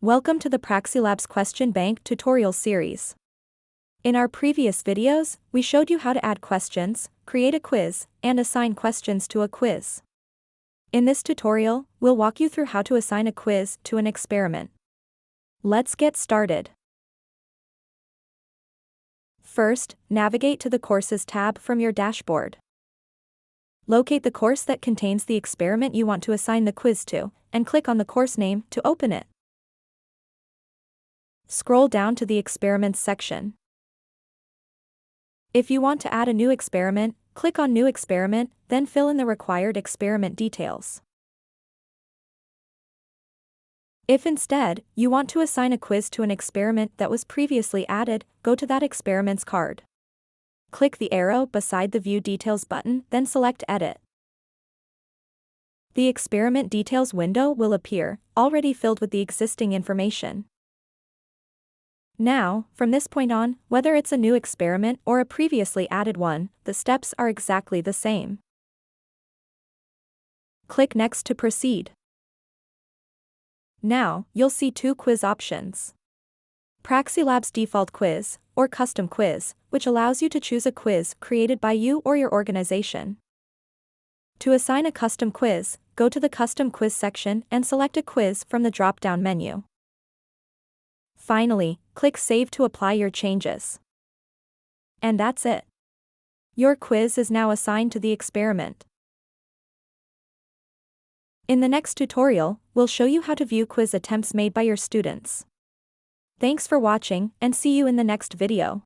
Welcome to the PraxiLabs Question Bank tutorial series. In our previous videos, we showed you how to add questions, create a quiz, and assign questions to a quiz. In this tutorial, we'll walk you through how to assign a quiz to an experiment. Let's get started. First, navigate to the Courses tab from your dashboard. Locate the course that contains the experiment you want to assign the quiz to, and click on the course name to open it. Scroll down to the Experiments section. If you want to add a new experiment, click on New Experiment, then fill in the required experiment details. If instead, you want to assign a quiz to an experiment that was previously added, go to that experiment's card. Click the arrow beside the View Details button, then select Edit. The Experiment Details window will appear, already filled with the existing information. Now, from this point on, whether it's a new experiment or a previously added one, the steps are exactly the same. Click Next to proceed. Now, you'll see two quiz options. PraxiLabs Default Quiz, or Custom Quiz, which allows you to choose a quiz created by you or your organization. To assign a custom quiz, go to the Custom Quiz section and select a quiz from the drop-down menu. Finally, click Save to apply your changes. And that's it. Your quiz is now assigned to the experiment. In the next tutorial, we'll show you how to view quiz attempts made by your students. Thanks for watching, and see you in the next video.